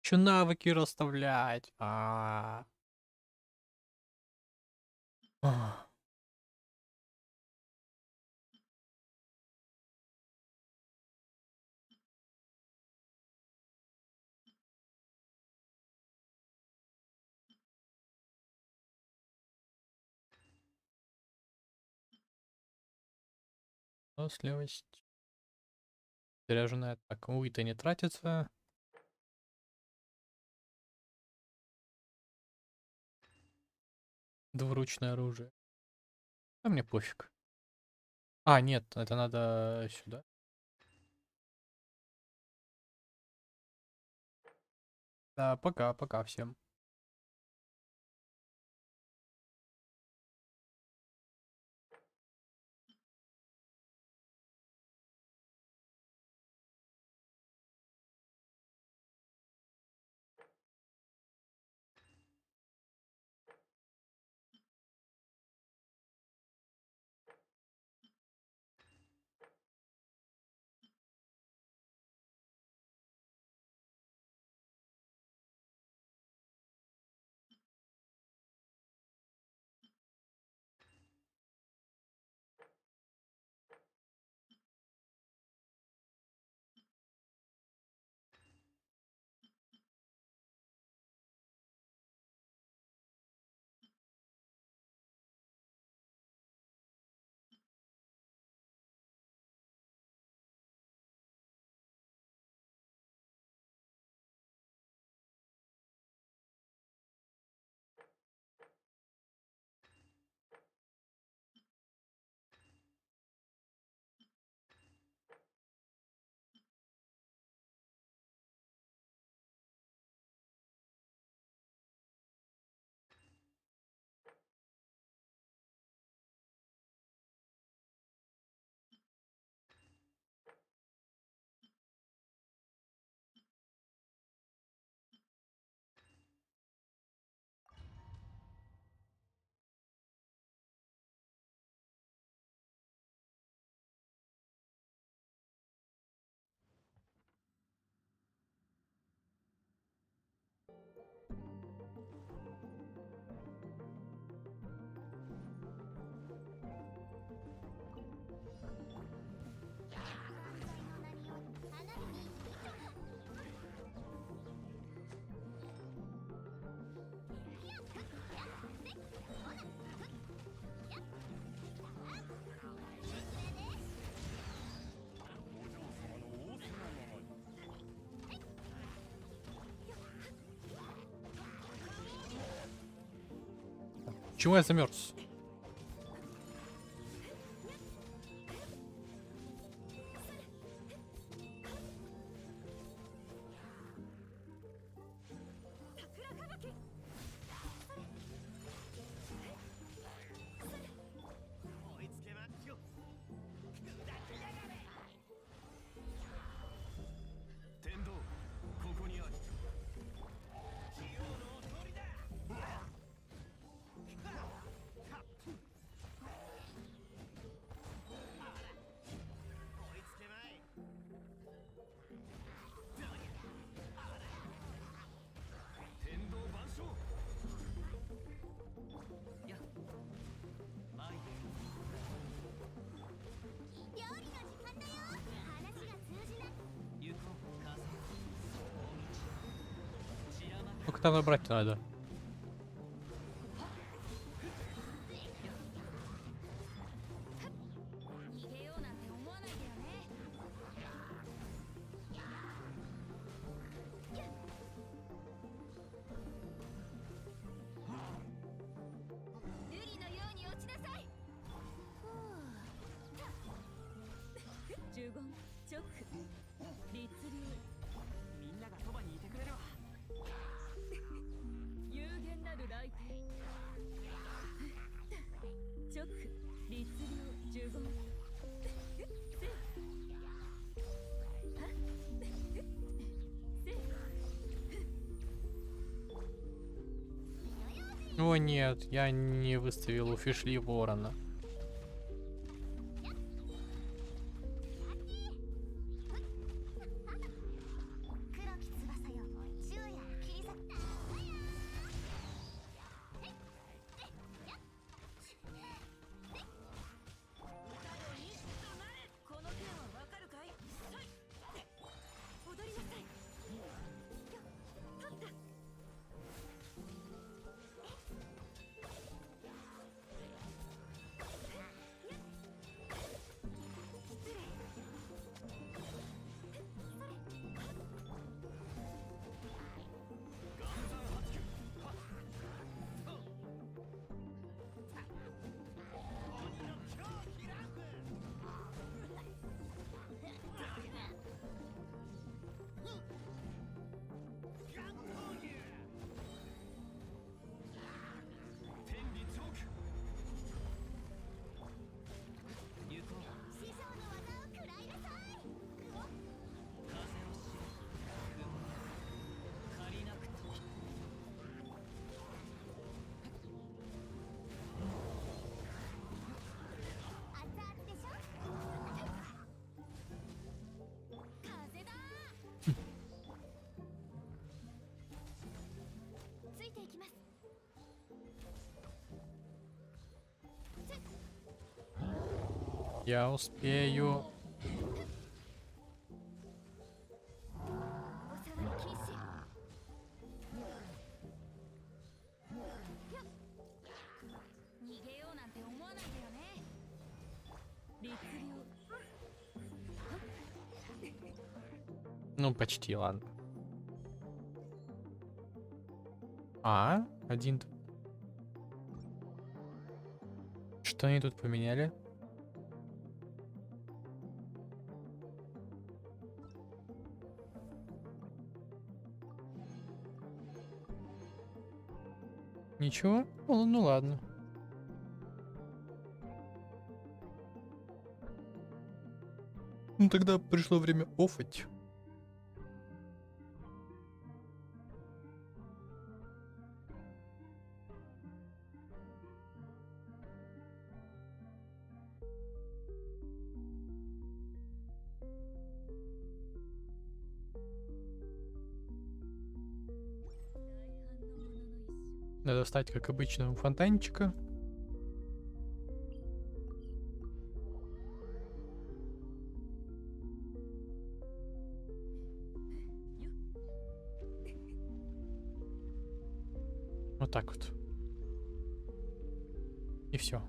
Че навыки расставлять? Ах. Выносливость. Заряженная так. Уита не тратится. Двуручное оружие. А мне пофиг. Нет, это надо сюда. Да, пока всем. Почему я замерз? Только там набрать надо. О нет, я не выставил у Фишли ворона. Я успею. Ну, почти, ладно. А, один. Что они тут поменяли? Ничего? Ну ладно. Ну тогда пришло время офать. Надо встать, как обычно, у фонтанчика. Вот так вот. И все.